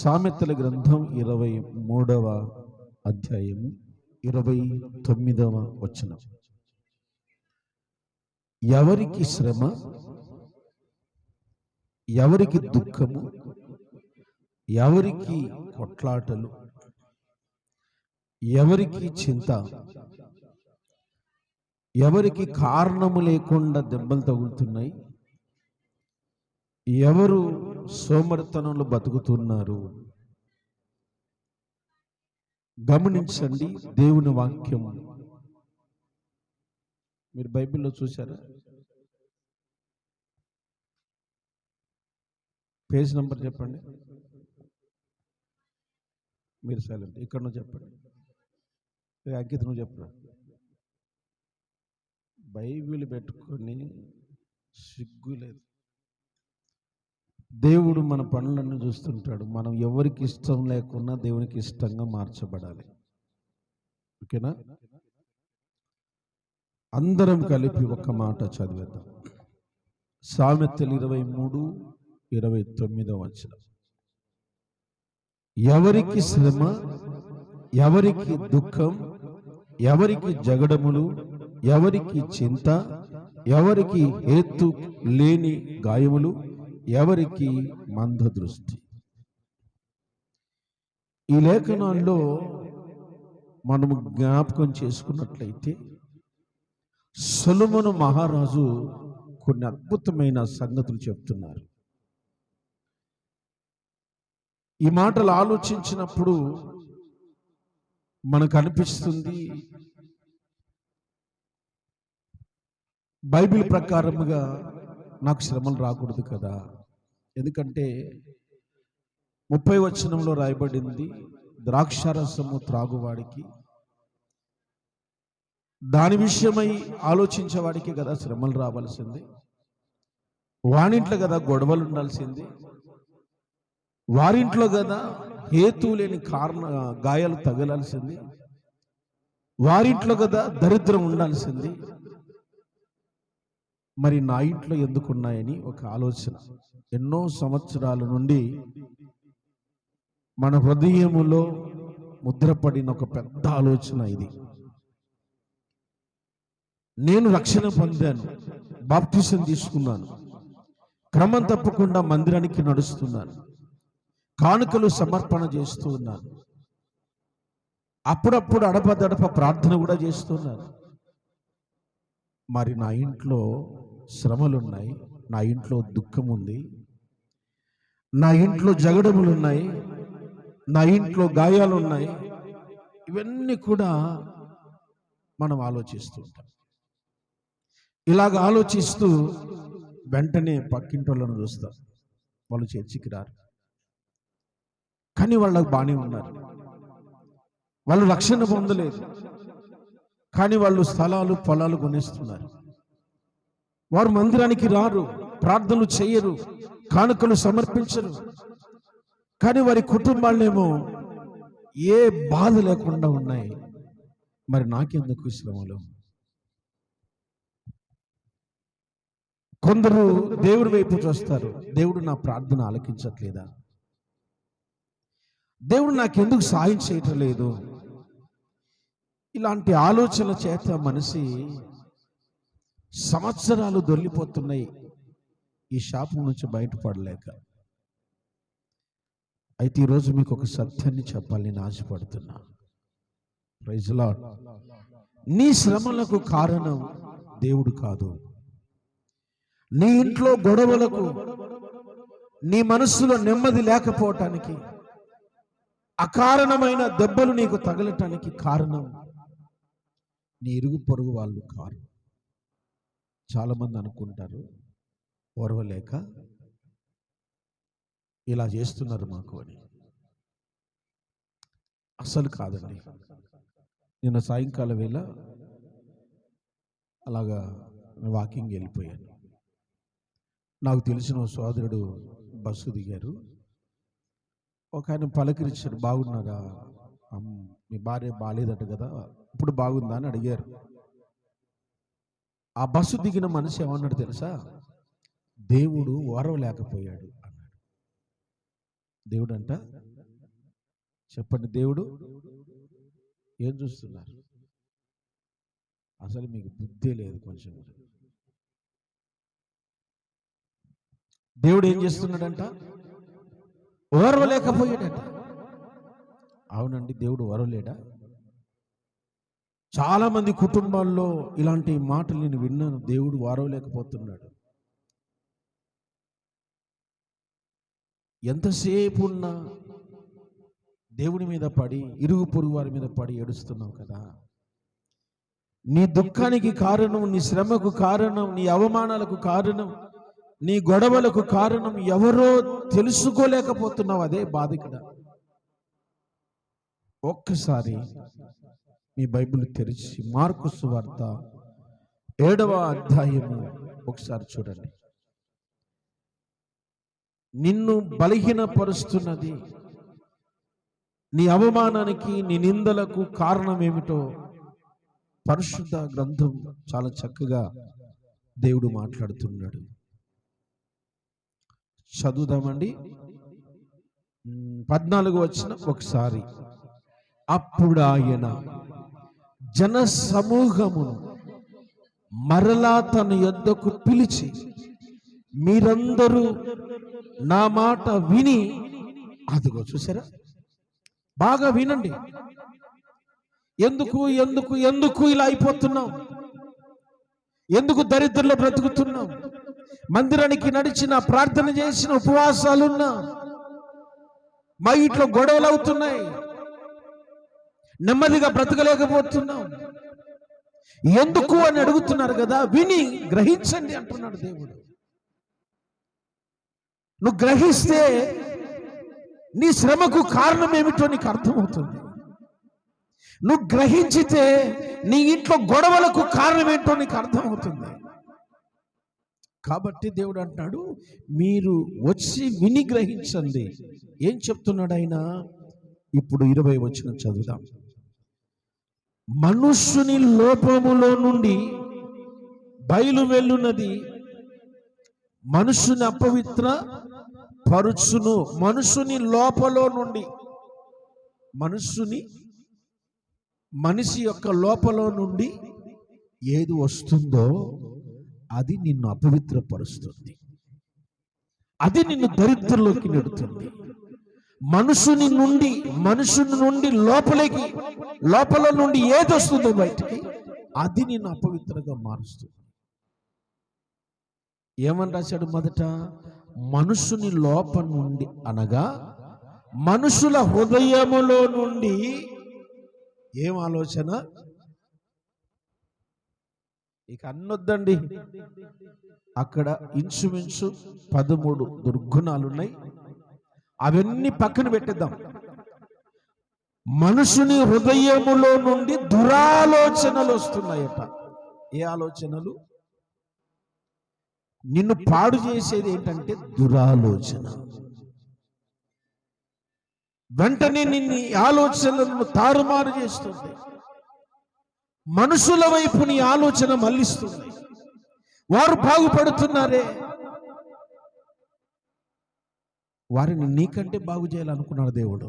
సామెతల గ్రంథం 23వ అధ్యాయము 29వ వచనం. ఎవరికి శ్రమ, ఎవరికి దుఃఖము, ఎవరికి కొట్లాటలు, ఎవరికి చింత, ఎవరికి కారణము లేకుండా దెబ్బలు తగులుతున్నాయి, ఎవరు సోమరితనంలో బతుకుతున్నారు. గమనించండి దేవుని వాక్యం. మీరు బైబిల్లో చూసారా? పేజ్ నంబర్ చెప్పండి. మీరు సైలెంట్. ఇక్కడ నువ్వు చెప్పండి. అంకిత నువ్వు చెప్పరా? బైబిల్ పెట్టుకొని సిగ్గు లేదు. దేవుడు మన పనులన్నీ చూస్తుంటాడు. మనం ఎవరికి ఇష్టం లేకున్నా దేవునికి ఇష్టంగా మార్చబడాలి. ఓకేనా? అందరం కలిపి ఒక మాట చదివేద్దాం. సామెతలు 23:29 వచనం. ఎవరికి శ్రమ, ఎవరికి దుఃఖం, ఎవరికి జగడములు, ఎవరికి చింత, ఎవరికి హేతు లేని గాయములు, ఎవరికి మంద దృష్టి. ఈ లేఖనాల్లో మనము జ్ఞాపకం చేసుకున్నట్లయితే సొలొమోను మహారాజు కొన్ని అద్భుతమైన సంగతులు చెప్తున్నారు. ఈ మాటలు ఆలోచించినప్పుడు మనకు అనిపిస్తుంది, బైబిల్ ప్రకారముగా నాకు శ్రమలు రాకూడదు కదా. ఎందుకంటే 30వ వచనంలో రాయబడింది, ద్రాక్షారసము త్రాగువాడికి, దాని విషయమై ఆలోచించేవాడికి కదా శ్రమలు రావాల్సింది. వానింట్లో కదా గొడవలు ఉండాల్సింది. వారింట్లో కదా హేతు లేని గాయాలు తగలాల్సింది. వారింట్లో కదా దరిద్రం ఉండాల్సింది. మరి నా ఇంట్లో ఎందుకున్నాయని ఒక ఆలోచన ఎన్నో సంవత్సరాల నుండి మన హృదయములో ముద్రపడిన ఒక పెద్ద ఆలోచన ఇది. నేను రక్షణ పొందాను, బాప్తిసం తీసుకున్నాను, క్రమం తప్పకుండా మందిరానికి నడుస్తున్నాను, కానుకలు సమర్పణ చేస్తూ ఉన్నాను, అప్పుడప్పుడు అడపదడప ప్రార్థన కూడా చేస్తున్నాను. మరి నా ఇంట్లో శ్రమలున్నాయి, నా ఇంట్లో దుఃఖం ఉంది, నా ఇంట్లో జగడములున్నాయి, నా ఇంట్లో గాయాలు ఉన్నాయి. ఇవన్నీ కూడా మనం ఆలోచిస్తూ ఉంటాం. ఇలాగ ఆలోచిస్తూ వెంటనే పక్కింటోళ్ళను చూస్తాం. వాళ్ళు చర్చికి రారు, కానీ వాళ్ళకు బాగానే ఉన్నారు. వాళ్ళు రక్షణ పొందలేదు, కానీ వాళ్ళు స్థలాలు పొలాలు కొనేస్తున్నారు. వారు మందిరానికి రారు, ప్రార్థనలు చేయరు, కానుకలు సమర్పించరు. కానీ వారి కుటుంబాలేమో ఏ బాధ లేకుండా ఉన్నాయి. మరి నాకెందుకు శ్రమలు? కొందరు దేవుడి వైపు చూస్తారు, దేవుడు నా ప్రార్థన ఆలకించట్లేదా, దేవుడు నాకెందుకు సాయం చేయటం లేదు. ఇలాంటి ఆలోచనల చేత మనిషి సంవత్సరాలు దొల్లిపోతున్నాయి ఈ శాపం నుంచి బయటపడలేక. అయితే ఈరోజు మీకు ఒక సత్యాన్ని చెప్పాలని నేను ఆశపడుతున్నా. Praise lord. నీ శ్రమలకు కారణం దేవుడు కాదు. నీ ఇంట్లో గొడవలకు, నీ మనస్సులో నెమ్మది లేకపోవటానికి, అకారణమైన దెబ్బలు నీకు తగలటానికి కారణం నీ ఇరుగు పొరుగు వాళ్ళు కారు. చాలామంది అనుకుంటారు, ఓర్వలేక ఇలా చేస్తున్నారు మాకు అని. అసలు కాదండి. నిన్న సాయంకాలం వేళ అలాగా వాకింగ్ వెళ్ళిపోయాను. నాకు తెలిసిన సోదరుడు బస్సు దిగారు. ఒక ఆయన పలకరించాడు, బాగున్నారా, మీ భార్య బాగాలేదట కదా, ఇప్పుడు బాగుందా అని అడిగారు. ఆ బస్సు దిగిన మనిషి ఏమన్నాడు తెలుసా? దేవుడు ఓర్వలేకపోయాడు అన్నాడు. దేవుడు అంట చెప్పండి, దేవుడు ఏం చూస్తున్నారు? అసలు మీకు బుద్ధి లేదు కొంచెం. దేవుడు ఏం చేస్తున్నాడంట? ఓర్వలేకపోయాడట. అవునండి, దేవుడు ఓర్వలేడా? చాలా మంది కుటుంబాల్లో ఇలాంటి మాటలు నేను విన్నాను. దేవుడు ఓర్వలేకపోతున్నాడు. ఎంతసేపు ఉన్నా దేవుని మీద పడి, ఇరుగు పొరుగు వారి మీద పడి ఏడుస్తున్నావు కదా. నీ దుఃఖానికి కారణం, నీ శ్రమకు కారణం, నీ అవమానాలకు కారణం, నీ గొడవలకు కారణం ఎవరో తెలుసుకోలేకపోతున్నావు. అదే బాధ ఇక్కడ. ఒక్కసారి మీ బైబిల్ తెరిచి మార్కు సువార్త 7వ అధ్యాయము ఒకసారి చూడండి. నిన్ను బలహీనపరుస్తున్నది, నీ అవమానానికి, నీ నిందలకు కారణం ఏమిటో పరిశుద్ధ గ్రంథం చాలా చక్కగా దేవుడు మాట్లాడుతున్నాడు. చదువుదామండి. 14వ వచనం ఒకసారి. అప్పుడు ఆయన జన సమూహమును మరలా తన యొద్దకు పిలిచి, మీరందరూ నా మాట విని, అదిగో చూసారా, బాగా వినండి. ఎందుకు ఎందుకు ఎందుకు ఇలా అయిపోతున్నాం? ఎందుకు దరిద్రంలో బ్రతుకుతున్నాం? మందిరానికి నడిచిన, ప్రార్థన చేసిన, ఉపవాసాలున్నా మా ఇంట్లో గొడవలు అవుతున్నాయి, నెమ్మదిగా బ్రతకలేకపోతున్నాం. ఎందుకు అని అడుగుతున్నారు కదా. విని గ్రహించండి అంటున్నాడు దేవుడు. నువ్వు గ్రహిస్తే నీ శ్రమకు కారణం ఏమిటో నీకు అర్థమవుతుంది. నువ్వు గ్రహించితే నీ ఇంట్లో గొడవలకు కారణం ఏంటో నీకు అర్థమవుతుంది. కాబట్టి దేవుడు అంటున్నాడు, మీరు వచ్చి విని గ్రహించండి. ఏం చెప్తున్నాడు ఆయన? ఇప్పుడు 20వ వచనం చదువుదాం. మనుష్యుని లోపములో నుండి బయలు వెళ్ళున్నది మనుషుని అపవిత్ర పరుచును. మనుషుని లోపలో నుండి, మనిషి యొక్క లోపలో నుండి ఏది వస్తుందో అది నిన్ను అపవిత్రపరుస్తుంది, అది నిన్ను దరిద్రంలోకి నెడుతుంది. మనుషుని నుండి లోపల నుండి ఏది వస్తుందో బయటికి, అది నిన్ను అపవిత్రంగా మారుస్తుంది. ఏమని రాశాడు? మొదట మనుషుని లోపల నుండి, అనగా మనుషుల హృదయములో నుండి ఏం ఆలోచన? ఇక అన్నొద్దండి, అక్కడ ఇంచుమించు 13 దుర్గుణాలు ఉన్నాయి. అవన్నీ పక్కన పెట్టేద్దాం. మనుషుని హృదయములో నుండి దురాలోచనలు వస్తున్నాయట. ఏ ఆలోచనలు? నిన్ను పాడు చేసేది ఏంటంటే దురాలోచన. వెంటనే నిన్ను ఆలోచనలను తారుమారు చేస్తుంది. మనుషుల వైపు నీ ఆలోచన మళ్ళిస్తుంది. వారు బాగుపడుతున్నారే, వారిని నీకంటే బాగు చేయాలనుకున్నాడు దేవుడు.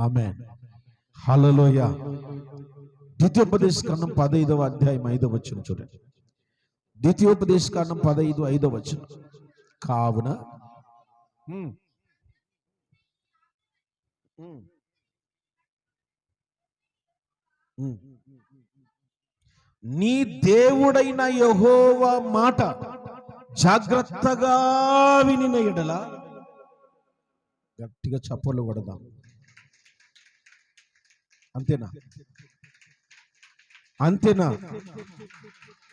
ఆమేన్, హల్లెలూయా. ద్వితీయోపదేశకాండం 15వ అధ్యాయం 5వ వచనం చూడండి. ద్వితీయోపదేశకాండం 15:5వ వచనం. కావున నీ దేవుడైన యెహోవా మాట జాగ్రత్తగా వినిన ఎడల, గట్టిగా చప్పట్లు కొడదాం. అంతేనా?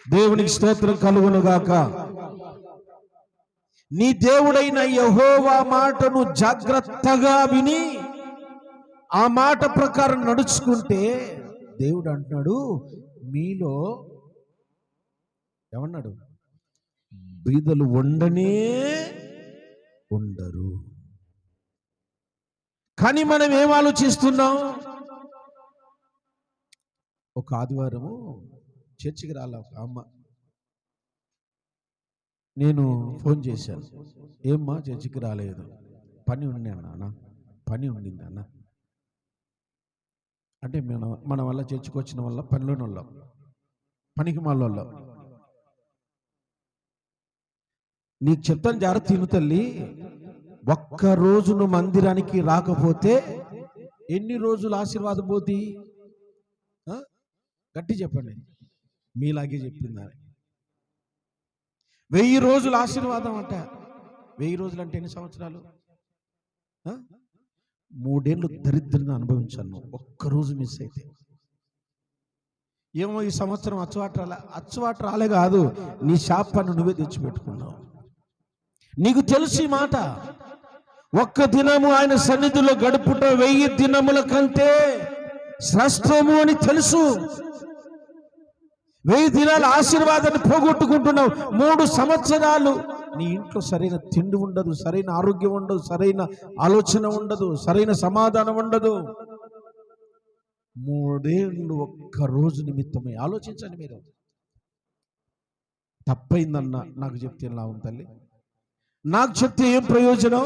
దేవునికి స్తోత్రం కలుగును గాక. నీ దేవుడైన యెహోవా మాటను జాగ్రత్తగా విని ఆ మాట ప్రకారం నడుచుకుంటే, దేవుడు అంటున్నాడు, మీలో ఏమన్నాడు? బీదలు ఉండనే ఉండరు. కానీ మనం ఏం ఆలోచిస్తున్నాం? ఒక ఆదివారము చర్చికి రాలే ఒక అమ్మ. నేను ఫోన్ చేశాను, ఏమ్మా చర్చికి రాలేదు? పని ఉండి అన్న, పని ఉండింది అన్న. అంటే మన వల్ల చర్చకొచ్చిన వల్ల పనిలోని వాళ్ళం, పనికి మాల వాళ్ళం. నీకు చెప్తాను జాగ్రత్త తిను తల్లి. ఒక్క రోజును మందిరానికి రాకపోతే ఎన్ని రోజులు ఆశీర్వాదం పోతి? గట్టి చెప్పండి. మీలాగే చెప్పింది. 1000 రోజులు ఆశీర్వాదం అంట. 1000 రోజులు అంటే ఎన్ని సంవత్సరాలు? 3 ఏళ్ళు దరిద్రాన్ని అనుభవించాను ఒక్కరోజు మిస్ అయితే. ఏమో ఈ సంవత్సరం అచ్చువాట రాలే కాదు, నీ శాపాన్ని నువ్వే తెచ్చిపెట్టుకున్నావు. నీకు తెలుసు ఈ మాట. ఒక్క దినము ఆయన సన్నిధిలో గడుపుట 1000 దినముల కంటే శ్రేష్టము అని తెలుసు. 1000 దినాల ఆశీర్వాదాన్ని పోగొట్టుకుంటున్నావు. 3 సంవత్సరాలు నీ ఇంట్లో సరైన తిండి ఉండదు, సరైన ఆరోగ్యం ఉండదు, సరైన ఆలోచన ఉండదు, సరైన సమాధానం ఉండదు. 3 ఏళ్ళు ఒక్క రోజు నిమిత్తమై ఆలోచించండి. మీరు తప్పైందన్న నాకు చెప్తే లాభం తల్లి? నాకు చెప్తే ఏం ప్రయోజనం?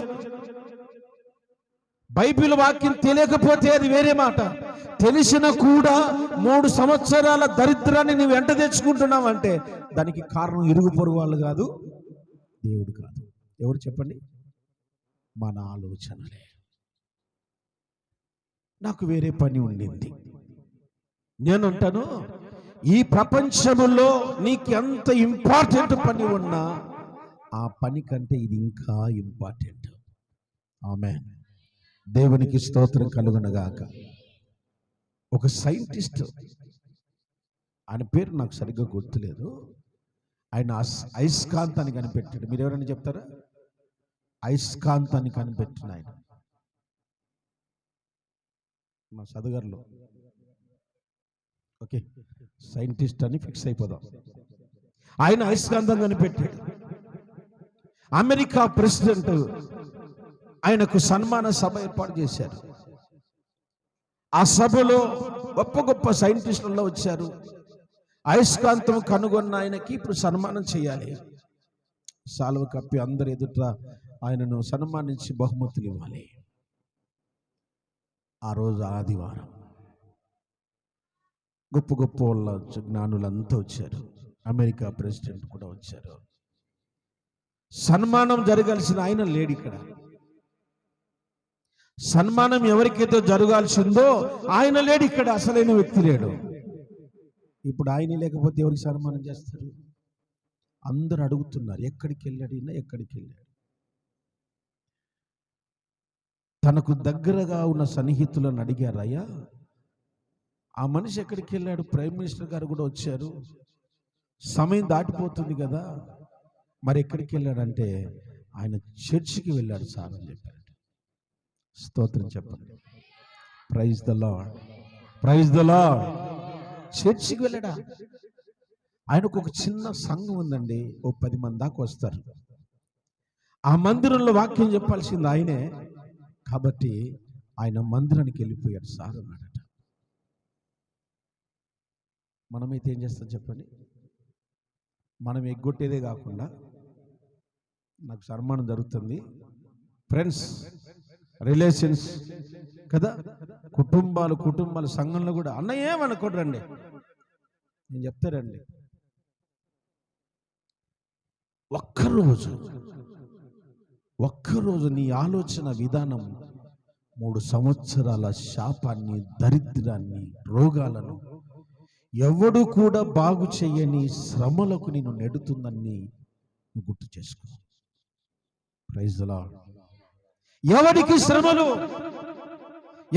బైబిల్ వాక్యం తెలియకపోతే అది వేరే మాట. తెలిసిన కూడా 3 సంవత్సరాల దరిద్రాన్ని నువ్వు వెంట తెచ్చుకుంటున్నావు అంటే దానికి కారణం ఇరుగు పొరుగు వాళ్ళు కాదు, దేవుడు కాదు. ఎవరు చెప్పండి? మన ఆలోచనలే. నాకు వేరే పని ఉండింది. నేను అంటాను, ఈ ప్రపంచంలో నీకు ఎంత ఇంపార్టెంట్ పని ఉన్నా ఆ పని కంటే ఇది ఇంకా ఇంపార్టెంట్. ఆమేన్. దేవునికి స్తోత్రం కలుగునగాక. ఒక సైంటిస్ట్, ఆయన పేరు నాకు సరిగ్గా గుర్తులేదు, ఆయన అయస్కాంతాన్ని కనిపెట్టాడు. మీరు ఎవరైనా చెప్తారా? అయస్కాంతాన్ని కనిపెట్టిన ఆయన మా చదువుగారులో. ఓకే, సైంటిస్ట్ అని ఫిక్స్ అయిపోదాం. ఆయన అయస్కాంతం కనిపెట్టాడు. అమెరికా ప్రెసిడెంట్ ఆయనకు సన్మాన సభ ఏర్పాటు చేశారు. ఆ సభలో గొప్ప గొప్ప సైంటిస్టులలో వచ్చారు. అయస్కాంతం కనుగొన్న ఆయనకి ఇప్పుడు సన్మానం చేయాలి. సాల్వ కప్పి అందరు ఎదుట ఆయనను సన్మానించి బహుమతులు ఇవ్వాలి. ఆ రోజు ఆదివారం. గొప్ప గొప్ప వాళ్ళ జ్ఞానులంతా వచ్చారు. అమెరికా ప్రెసిడెంట్ కూడా వచ్చారు. సన్మానం జరగాల్సిన ఆయన లేడు ఇక్కడ. సన్మానం ఎవరికైతే జరగాల్సిందో ఆయన లేడు ఇక్కడ. అసలైన వ్యక్తి లేడు. ఇప్పుడు ఆయన లేకపోతే ఎవరికి సన్మానం చేస్తారు? అందరూ అడుగుతున్నారు, ఎక్కడికి వెళ్ళాడు? ఎక్కడికి వెళ్ళాడు? తనకు దగ్గరగా ఉన్న సన్నిహితులను అడిగారు, అయ్యా ఆ మనిషి ఎక్కడికి వెళ్ళాడు? ప్రైమ్ మినిస్టర్ గారు కూడా వచ్చారు, సమయం దాటిపోతుంది కదా, మరి ఎక్కడికి వెళ్ళాడంటే ఆయన చర్చికి వెళ్ళాడు సార్ అని చెప్పారు. స్తోత్రం చెప్పండి. Praise the lord, praise the lord. చర్చికి వెళ్ళాడా? ఆయనకు ఒక చిన్న సంఘం ఉందండి, ఓ 10 మంది దాకా వస్తారు. ఆ మందిరంలో వాక్యం చెప్పాల్సింది ఆయనే కాబట్టి ఆయన మందిరానికి వెళ్ళిపోయాడు సార్ అన్నాడట. మనమైతే ఏం చేస్తాం చెప్పండి? మనం ఎగ్గొట్టేదే కాకుండా, నాకు సన్మానం జరుగుతుంది, ఫ్రెండ్స్, రిలేషన్స్ కదా, కుటుంబాలు సంఘంలో కూడా అన్న ఏమనుకోరండి, నేను చెప్తారండి. ఒక్కరోజు నీ ఆలోచన విధానం 3 సంవత్సరాల శాపాన్ని, దరిద్రాన్ని, రోగాలను, ఎవడు కూడా బాగు చేయని శ్రమలకు నేను నెడుతుందని గుర్తు చేసుకో. Praise the lord. ఎవరికి శ్రమలు?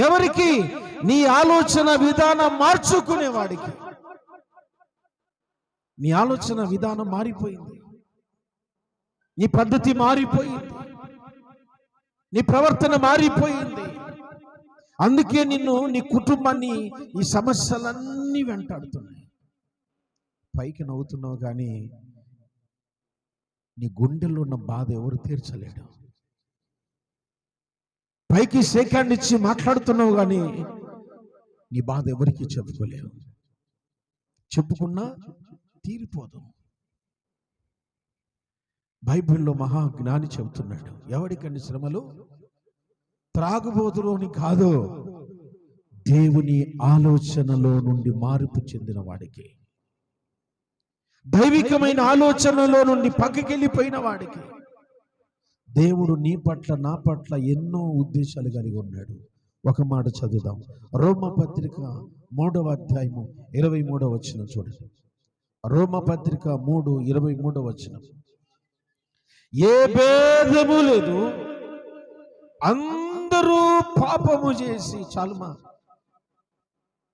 ఎవరికి? నీ ఆలోచన విధానం మార్చుకునేవాడికి. నీ ఆలోచన విధానం మారిపోయింది, నీ పద్ధతి మారిపోయింది, నీ ప్రవర్తన మారిపోయింది. అందుకే నీ కుటుంబాన్ని ఈ సమస్యలన్నీ వెంటాడుతున్నాయి. పైకి నవ్వుతున్నావు కానీ నీ గుండెల్లో ఉన్న బాధ ఎవరు తీర్చలేడు. పైకి సేకాండ్ ఇచ్చి మాట్లాడుతున్నావు కానీ నీ బాధ ఎవరికి చెప్పుకోలేవు. చెప్పుకున్నా తీరిపోదు. బైబిల్లో మహాజ్ఞాని చెబుతున్నాడు, ఎవడికన్ని శ్రమలు? త్రాగుబోతులోని కాదు, దేవుని ఆలోచనలో నుండి మార్పు చెందిన వాడికి, దైవికమైన ఆలోచనలో నుండి పక్కకెళ్ళిపోయిన వాడికి దేవుడు నీ పట్ల నా పట్ల ఎన్నో ఉద్దేశాలు కలిగి ఉన్నాడు. ఒక మాట చదువుదాం. రోమపత్రిక 3వ అధ్యాయము 23వ వచనం చూడండి. రోమపత్రిక 3:23 వచనం. ఏ భేదము లేదు, అందరూ పాపము చేసి, చాలుమా,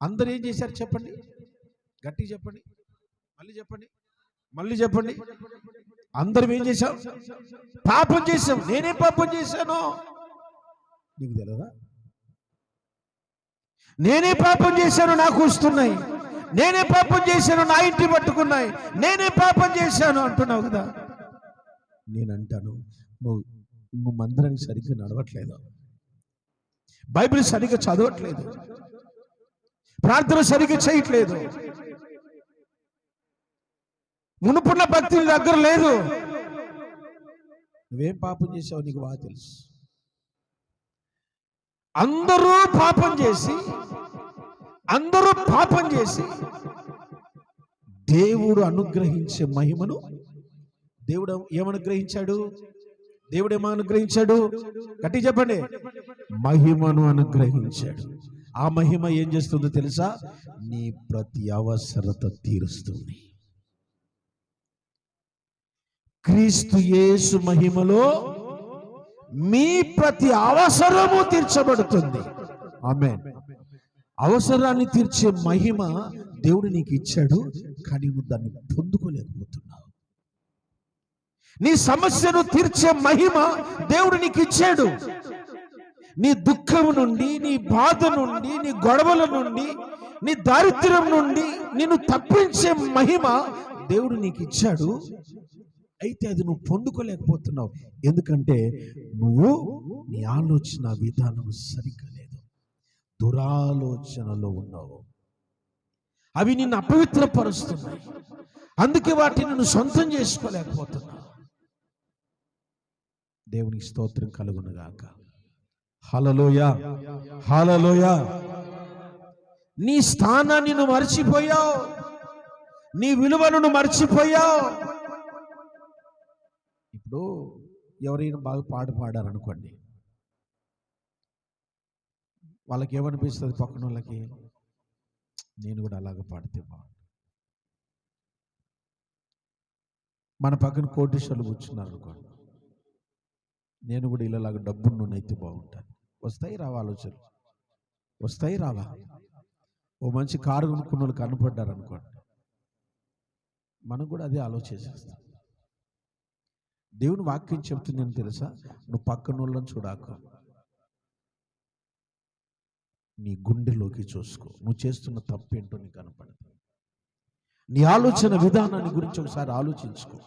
అందరూ ఏం చేశారు చెప్పండి, గట్టిగా చెప్పండి, మళ్ళీ చెప్పండి. అందరం ఏం చేశాం? పాపం చేశాం. నేనే పాపం చేశాను, నీకు తెలియదా? నేనే పాపం చేశాను, నాకు వస్తున్నాయి. నేనే పాపం చేశాను, నా ఇంటి పట్టుకున్నాయి. నేనే పాపం చేశాను అంటున్నావు కదా. నేనంటాను, నువ్వు మందిరానికి సరిగ్గా నడవట్లేదు, బైబిల్ సరిగ్గా చదవట్లేదు, ప్రార్థన సరిగ్గా చేయట్లేదు, మునుపున్న భక్తి దగ్గర లేదు. నువ్వేం పాపం చేసావు నీకు బాగా తెలుసు. అందరూ పాపం చేసి దేవుడు అనుగ్రహించే మహిమను, దేవుడు ఏమనుగ్రహించాడు? దేవుడు ఏమనుగ్రహించాడు? గట్టి చెప్పండి. మహిమను అనుగ్రహించాడు. ఆ మహిమ ఏం చేస్తుందో తెలుసా? నీ ప్రతి అవసరత తీరుస్తుంది. క్రీస్తు యేసు మహిమలో మీ ప్రతి అవసరము తీర్చబడుతుంది. ఆమేన్. అవసరాన్ని తీర్చే మహిమ దేవుడు నీకు ఇచ్చాడు, కానీ నువ్వు దాన్ని పొందుకోలేకపోతున్నావు. నీ సమస్యను తీర్చే మహిమ దేవుడు నీకు ఇచ్చాడు. నీ దుఃఖం నుండి, నీ బాధ నుండి, నీ గొడవల నుండి, నీ దారిద్ర్యం నుండి నిన్ను తప్పించే మహిమ దేవుడు నీకు ఇచ్చాడు. అయితే అది నువ్వు పొందుకోలేకపోతున్నావు. ఎందుకంటే నువ్వు నీ ఆలోచన విధానం సరిగ్గా లేదు, దురాలోచనలో ఉన్నావు. అవి నిన్ను అపవిత్రపరుస్తున్నాయి. అందుకే వాటిని నువ్వు సొంతం చేసుకోలేకపోతున్నావు. దేవునికి స్తోత్రం కలుగునుగాక. హల్లెలూయా, హల్లెలూయా. నీ స్థానాన్ని నువ్వు మర్చిపోయావు, నీ విలువను మర్చిపోయావు. ఇప్పుడు ఎవరైనా బాగా పాడారనుకోండి, వాళ్ళకి ఏమనిపిస్తుంది? పక్కన వాళ్ళకి, నేను కూడా అలాగ పాడితే బాగుంది. మన పక్కన కోటీశ్వరులు కూర్చున్నారు అనుకోండి, నేను కూడా ఇలాగ డబ్బున్నైతే బాగుంటాను. వస్తాయి రావా ఆలోచనలు? వస్తాయి రావా? ఓ మంచి కారు కొనుక్కున్న వాళ్ళు కనపడ్డారు అనుకోండి, మనం కూడా అదే ఆలోచించేస్తాం. దేవుని వాక్యం చెప్తుందని తెలుసా? నువ్వు పక్కన వాళ్ళని చూడాక, నీ గుండెలోకి చూసుకో. నువ్వు చేస్తున్న తప్పేంటో నీకు కనపడదు. నీ ఆలోచన విధానాన్ని గురించి ఒకసారి ఆలోచించుకో.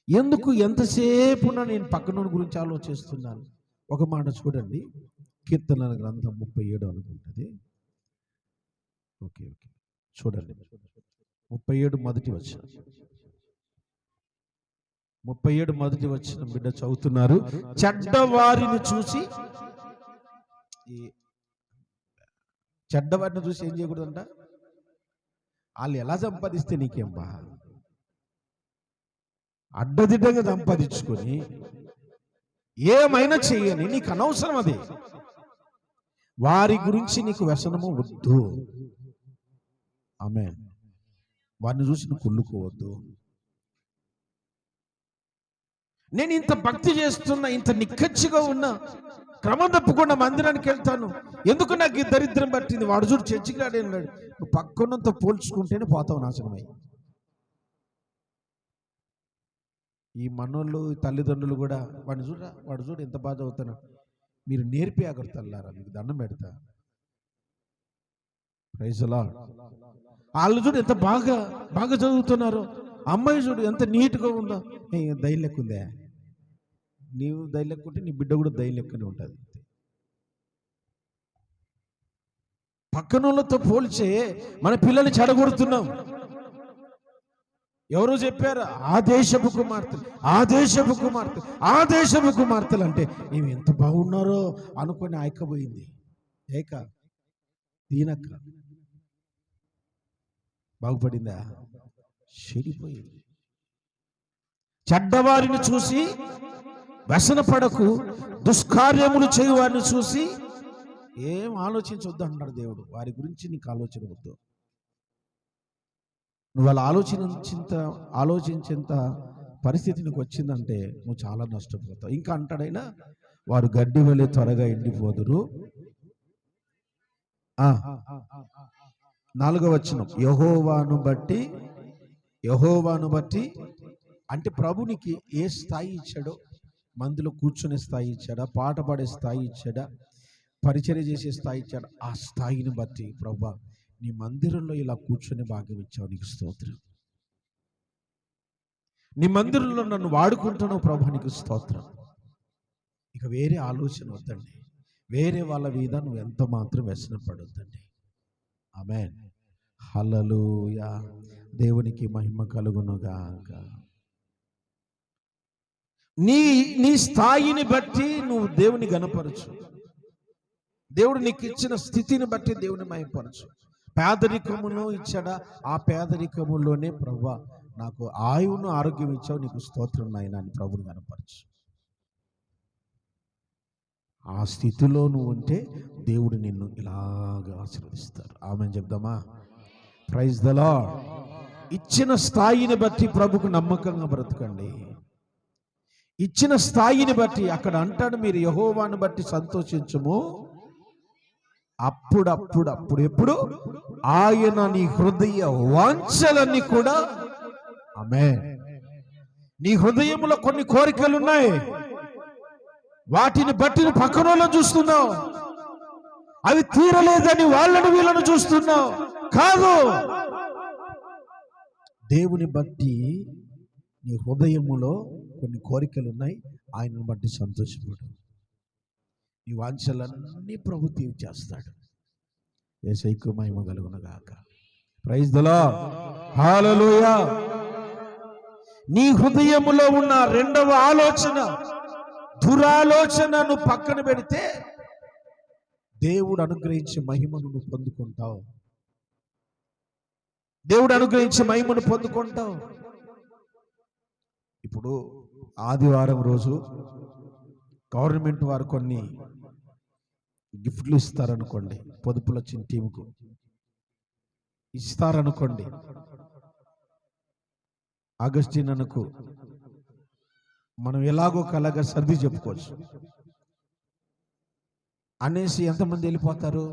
ఎందుకు ఎంతసేపు నేను పక్కన గురించి ఆలోచిస్తున్నాను? ఒక మాట చూడండి, కీర్తనల గ్రంథం 37 అనుకుంటుంది. ఓకే చూడండి, 37 మొదటి వచనం. 37 మొదటి వచనం బిడ్డ చదువుతున్నారు. చెడ్డవారిని చూసి ఏం చేయకూడదంట? వాళ్ళు ఎలా సంపాదిస్తే నీకేం బా? అడ్డదిడ్డగా సంపాదించుకొని ఏమైనా చెయ్యని, నీకు అనవసరం అది. వారి గురించి నీకు వ్యసనము వద్దు. ఆమేన్. వారిని చూసి నువ్వు కుళ్ళుకోవద్దు. నేను ఇంత భక్తి చేస్తున్నా, ఇంత నిక్కచ్చిగా ఉన్నా, క్రమం తప్పకుండా మందిరానికి వెళ్తాను, ఎందుకు నాకు ఈ దరిద్రం పట్టింది? వాడు చూడు చర్చికి రాడేనాడు. నువ్వు పక్కనంత పోల్చుకుంటేనే పోతావు నాశనమై. ఈ మనోళ్ళు తల్లిదండ్రులు కూడా వాడు చూడు ఎంత బాధ అవుతాను. మీరు నేర్పి అగడతల్లారా, మీకు దండం పెడతా. Praise lord. వాళ్ళు చూడు ఎంత బాగా చదువుతున్నారు, అమ్మాయి చూడు ఎంత నీట్గా ఉందో. ధైర్యం లెక్కుందే, నీవు ధైర్యం లెక్కుంటే నీ బిడ్డ కూడా ధైర్యం లెక్కనే ఉంటుంది. పక్కనోళ్ళతో పోల్చే మన పిల్లల్ని చెడగొడుతున్నాం. ఎవరో చెప్పారు, ఆ దేశపు కుమార్తెలు అంటే మేము ఎంత బాగున్నారో అనుకొని ఆయకపోయింది. దీనక్క బాగుపడిందా? చెడిపోయింది. చెడ్డవారిని చూసి వ్యసనపడకు, దుష్కార్యములు చేయువారిని చూసి ఏం ఆలోచించొద్దు అంటాడు దేవుడు. వారి గురించి నీకు ఆలోచన వద్దు. నువ్వు అలా ఆలోచించేంత పరిస్థితి నీకు వచ్చిందంటే నువ్వు చాలా నష్టపోతావు. ఇంకా అంటాడైనా, వారు గడ్డి వలె త్వరగా ఎండిపోదురు. 4వ వచనం, యెహోవాను బట్టి అంటే ప్రభునికి ఏ స్థాయి ఇచ్చాడో, మందిలో కూర్చునే స్థాయి ఇచ్చాడా, పాట పాడే స్థాయి ఇచ్చాడా, పరిచర్య చేసే స్థాయి ఇచ్చాడా, ఆ స్థాయిని బట్టి ప్రభువా నీ మందిరంలో ఇలా కూర్చొని భాగ్యం ఇచ్చావు, నీకు స్తోత్రం. నీ మందిరంలో నన్ను వాడుకుంటున్నావు ప్రభు, నీకు స్తోత్రం. ఇక వేరే ఆలోచన వద్దండి. వేరే వాళ్ళ మీద నువ్వు ఎంత మాత్రం వ్యసన పడొద్దండి. ఆమేన్. హల్లెలూయా. దేవునికి మహిమ కలుగునుగాక. నీ స్థాయిని బట్టి నువ్వు దేవుని గణపరచు. దేవుడు నీకు ఇచ్చిన స్థితిని బట్టి దేవుని మహిమపరచు. పేదరికమును ఇచ్చాడా, ఆ పేదరికములోనే ప్రభువా నాకు ఆయువును ఆరోగ్యం ఇచ్చావు, నీకు స్తోత్రం నాయనా అని ప్రభుని గణపరచు. ఆ స్థితిలో నువ్వు ఉంటే దేవుడు నిన్ను ఇలాగ ఆశీర్వదిస్తారు. ఆమేన్ చెప్దామా? Praise the lord. ఇచ్చిన స్థాయిని బట్టి ప్రభుకు నమ్మకంగా బ్రతకండి. ఇచ్చిన స్థాయిని బట్టి అక్కడ అంటాడు, మీరు యెహోవాను బట్టి సంతోషించుము, అప్పుడు ఎప్పుడు ఆయన నీ హృదయ వాంఛలన్నీ కూడా. ఆమేన్. నీ హృదయంలో కొన్ని కోరికలు ఉన్నాయి, వాటిని బట్టి పక్కనోళ్ళను చూస్తున్నావు, అవి తీరలేదని వాళ్ళను వీళ్ళను చూస్తున్నావు. కాదు, దేవుని బట్టి నీ హృదయములో కొన్ని కోరికలు ఉన్నాయి, ఆయనను బట్టి సంతోషపడు. నీ వాంఛలన్నీ ప్రభు తీర్చేస్తాడు. యేసయ్యకు మహిమ కలుగునుగాక. Praise the lord. హల్లెలూయా. నీ హృదయములో ఉన్న రెండవ ఆలోచన, దురాలోచనను పక్కన పెడితే దేవుడు అనుగ్రహించే మహిమను నువ్వు పొందుకుంటావు. దేవుడు అనుగ్రహించే మహిమను పొందుకుంటావు. ఇప్పుడు ఆదివారం రోజు గవర్నమెంట్ వారు కొన్ని గిఫ్ట్లు ఇస్తారనుకోండి, పొదుపుల టీముకు ఇస్తారనుకోండి, ఆగస్టినకు మనం ఎలాగో కలగా సర్ది చెప్పుకోవచ్చు అనేసి ఎంతమంది వెళ్ళిపోతారు?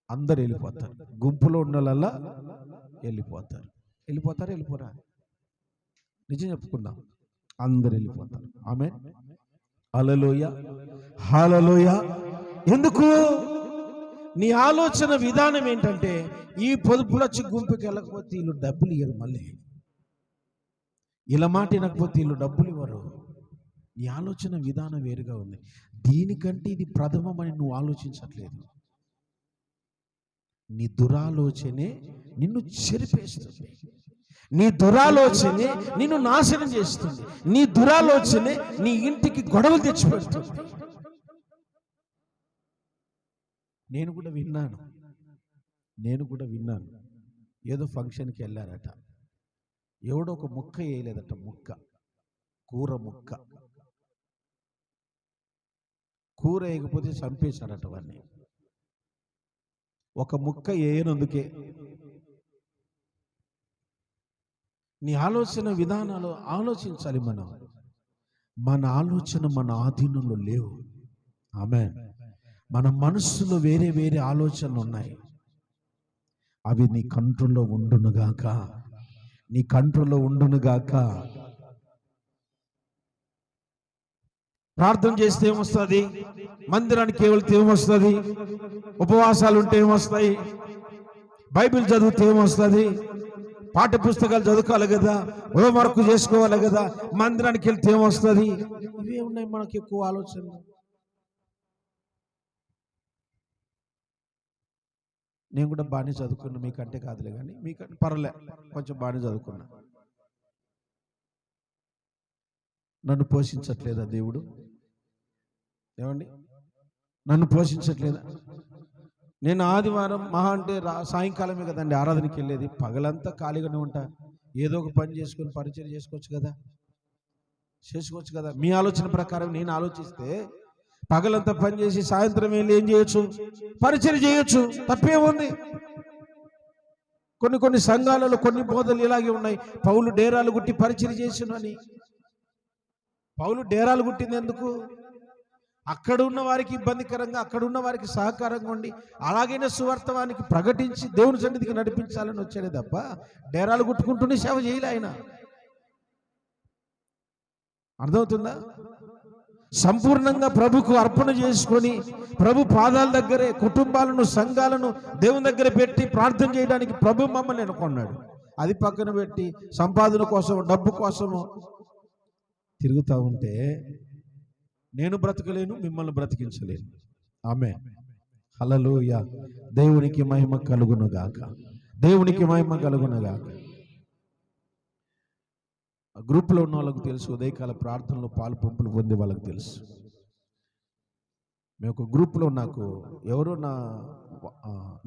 అందరు వెళ్ళిపోతారు. గుంపులో ఉన్నలా వెళ్ళిపోతారు. వెళ్ళిపోరా? నిజం చెప్పుకుందాం, అందరు వెళ్ళిపోతారు. ఆమేన్. హల్లెలూయా. హల్లెలూయా. ఎందుకు? నీ ఆలోచన విధానం ఏంటంటే, ఈ పొదుపులు వచ్చి గుంపుకి వెళ్ళకపోతే వీళ్ళు డబ్బులు ఇవ్వరు, మళ్ళీ ఇలా మాట వినకపోతే వీళ్ళు డబ్బులు ఇవ్వరు. నీ ఆలోచన విధానం వేరుగా ఉంది. దీనికంటే ఇది ప్రథమమని నువ్వు ఆలోచించట్లేదు. నీ దురాలోచనే నిన్ను చెరిపేస్తుంది. నీ దురాలోచనే నిన్ను నాశనం చేస్తుంది. నీ దురాలోచనే నీ ఇంటికి గొడవలు తెచ్చిపెడుతుంది. నేను కూడా విన్నాను. ఏదో ఫంక్షన్కి వెళ్ళారట, ఎవడో ఒక ముక్క వేయలేదట, కూర వేయకపోతే చంపేశారట వాడిని. ఒక ముక్క వేయనందుకే. నీ ఆలోచన విధానాలు ఆలోచించాలి. మన ఆలోచన మన ఆధీనంలో లేవు. ఆమేన్. మన మనస్సులో వేరే వేరే ఆలోచనలు ఉన్నాయి. అవి నీ కంట్రోల్లో ఉండునుగాక. ప్రార్థన చేస్తే ఏమొస్తుంది? మందిరానికి వెళ్తే ఏమొస్తుంది? ఉపవాసాలు ఉంటే ఏమొస్తాయి? బైబిల్ చదివితే ఏమొస్తుంది? పాఠ్య పుస్తకాలు చదువుకోవాలి కదా, హోంవర్క్ చేసుకోవాలి కదా, మందిరానికి వెళ్తే ఏమొస్తుంది? ఇవే ఉన్నాయి మనకి ఎక్కువ ఆలోచనలు. నేను కూడా బాగానే చదువుకున్నా, మీకంటే కాదులే కానీ, మీకంటే పర్లే, కొంచెం బాగానే చదువుకున్నా. నన్ను పోషించట్లేదా దేవుడు? ఏమండి, నన్ను పోషించట్లేదా? నేను ఆదివారం మహా అంటే సాయంకాలమే కదండి ఆరాధనకి వెళ్ళేది. పగలంతా ఖాళీగానే ఉంటా, ఏదో ఒక పని చేసుకొని పరిచయం చేసుకోవచ్చు కదా. మీ ఆలోచన ప్రకారం నేను ఆలోచిస్తే పగలంతా పని చేసి సాయంత్రం వెళ్ళి ఏం చేయొచ్చు? పరిచయం చేయొచ్చు. తప్పేముంది? కొన్ని సంఘాలలో కొన్ని బోధలు ఇలాగే ఉన్నాయి. పౌలు డేరాలు గుట్టి పరిచయం చేసిన అని. పౌలు డేరాలు గుట్టింది ఎందుకు? అక్కడ ఉన్న వారికి ఇబ్బందికరంగా, అక్కడ ఉన్న వారికి సహకారంగా ఉండి అలాగైనా సువార్తవానికి ప్రకటించి దేవుని సన్నిధికి నడిపించాలని వచ్చాడే తప్ప డేరాలు గుట్టుకుంటూనే సేవ చేయలే ఆయన. అర్థమవుతుందా? సంపూర్ణంగా ప్రభుకు అర్పణ చేసుకొని ప్రభు పాదాల దగ్గరే కుటుంబాలను, సంఘాలను దేవుని దగ్గర పెట్టి ప్రార్థన చేయడానికి ప్రభు మమ్మల్ని ఎన్నుకున్నాడు. అది పక్కన పెట్టి సంపాదన కోసం, డబ్బు కోసము తిరుగుతూ ఉంటే నేను బ్రతకలేను, మిమ్మల్ని బ్రతికించలేను. ఆమేన్. హల్లెలూయా. దేవునికి మహిమ కలుగునుగాక. దేవునికి మహిమ కలుగునుగాక. గ్రూప్లో ఉన్న వాళ్ళకు తెలుసు, ఉదయకాల ప్రార్థనలో పాలు పంపులు పొందే వాళ్ళకి తెలుసు. మేము ఒక గ్రూప్లో నాకు ఎవరో నా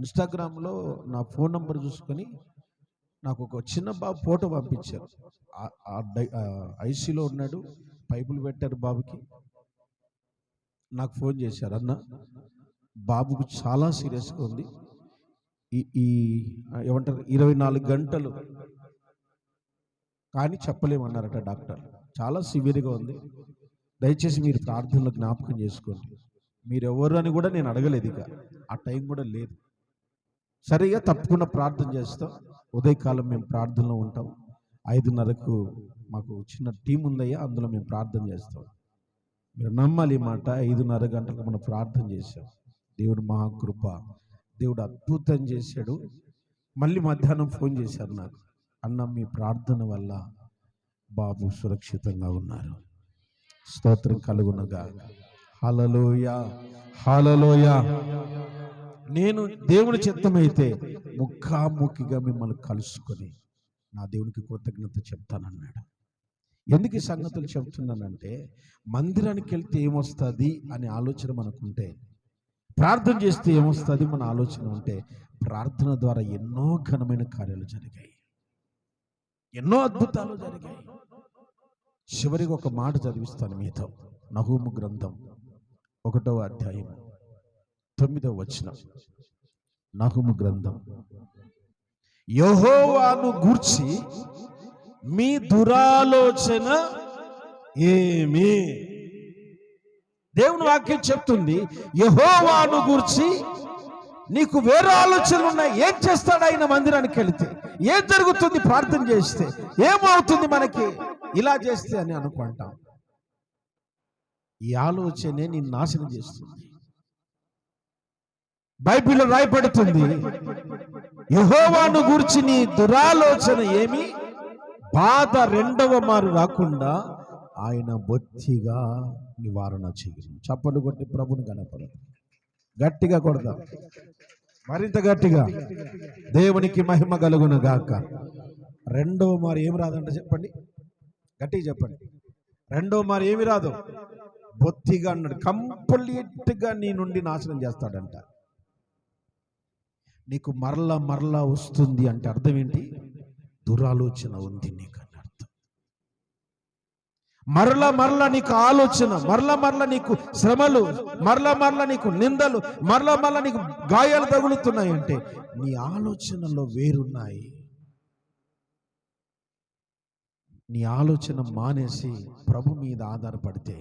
ఇన్స్టాగ్రామ్లో నా ఫోన్ నంబర్ చూసుకొని నాకు ఒక చిన్న బాబు ఫోటో పంపించారు. ఐసీలో ఉన్నాడు, పైపులు పెట్టారు బాబుకి. నాకు ఫోన్ చేశారు, అన్న బాబుకు చాలా సీరియస్గా ఉంది, ఈ ఏమంటారు 24 గంటలు కానీ చెప్పలేమన్నారట డాక్టర్. చాలా సివియర్గా ఉంది, దయచేసి మీరు ప్రార్థనలో జ్ఞాపకం చేసుకోండి. మీరెవరు అని కూడా నేను అడగలేదు, ఇక ఆ టైం కూడా లేదు. సరిగా తప్పకుండా ప్రార్థన చేస్తాం. ఉదయకాలం మేము ప్రార్థనలో ఉంటాం. 5:30కు మాకు చిన్న టీం ఉందయ్యా, అందులో మేము ప్రార్థన చేస్తాం. మీరు నమ్మాలి మాట. 5:30 గంటలకు మనం ప్రార్థన చేశాం. దేవుడు మహాకృప, దేవుడు అద్భుతం చేశాడు. మళ్ళీ మధ్యాహ్నం ఫోన్ చేశారు నాకు, అన్న మీ ప్రార్థన వల్ల బాబు సురక్షితంగా ఉన్నారు. స్తోత్రం కలుగునగా. హల్లెలూయా, హల్లెలూయా. నేను దేవుని చిత్తమైతే ముఖాముఖిగా మిమ్మల్ని కలుసుకొని నా దేవునికి కృతజ్ఞత చెప్తానన్నాడు. ఎందుకు ఈ సంగతులు చెప్తున్నానంటే, మందిరానికి వెళ్తే ఏమొస్తుంది అనే ఆలోచన మనకుంటే, ప్రార్థన చేస్తే ఏమొస్తుంది మన ఆలోచన ఉంటే, ప్రార్థన ద్వారా ఎన్నో ఘనమైన కార్యాలు జరిగాయి, ఎన్నో అద్భుతాలు జరిగాయి. చివరికి ఒక మాట చదివిస్తాను మీతో. నహూము గ్రంథం 1వ అధ్యాయం 9వ వచనం. నహూము గ్రంథం. యెహోవాను గూర్చి మీ దురాలోచన ఏమి? దేవుని వాక్యం చెప్తుంది, యెహోవాను గూర్చి నీకు వేరే ఆలోచనలు ఉన్నాయి. ఏం చేస్తాడు ఆయన మందిరానికి వెళితే? ఏం జరుగుతుంది ప్రార్థన చేస్తే? ఏమవుతుంది మనకి ఇలా చేస్తే అని అనుకుంటాం. ఈ ఆలోచనే నిన్ను నాశనం చేస్తుంది. బైబిల్లో రాయబడుతుంది, యెహోవాను గూర్చి నీ దురాలోచన ఏమి? బాధ రెండవ మారు రాకుండా ఆయన బొత్తిగా నివారణ చేయను. చప్పలు కొట్టి ప్రభుని కనపడదు. గట్టిగా కొడదాం, మరింత గట్టిగా. దేవునికి మహిమ కలుగును గాక. రెండవ మారు ఏమి రాదంట చెప్పండి, గట్టిగా చెప్పండి. రెండవ మారు ఏమి రాదు, బొత్తిగా అన్నాడు. కంప్లీట్గా నీ నుండి నాశనం చేస్తాడంట. నీకు మరలా వస్తుంది అంటే అర్థం ఏంటి? దురాలోచన ఉంది నీకు అని అర్థం. మరలా నీకు ఆలోచన, మరలా నీకు శ్రమలు, మరలా నీకు నిందలు, మరలా నీకు గాయాలు తగులుతున్నాయంటే నీ ఆలోచనలో వేరున్నాయి. నీ ఆలోచన మానేసి ప్రభు మీద ఆధారపడితే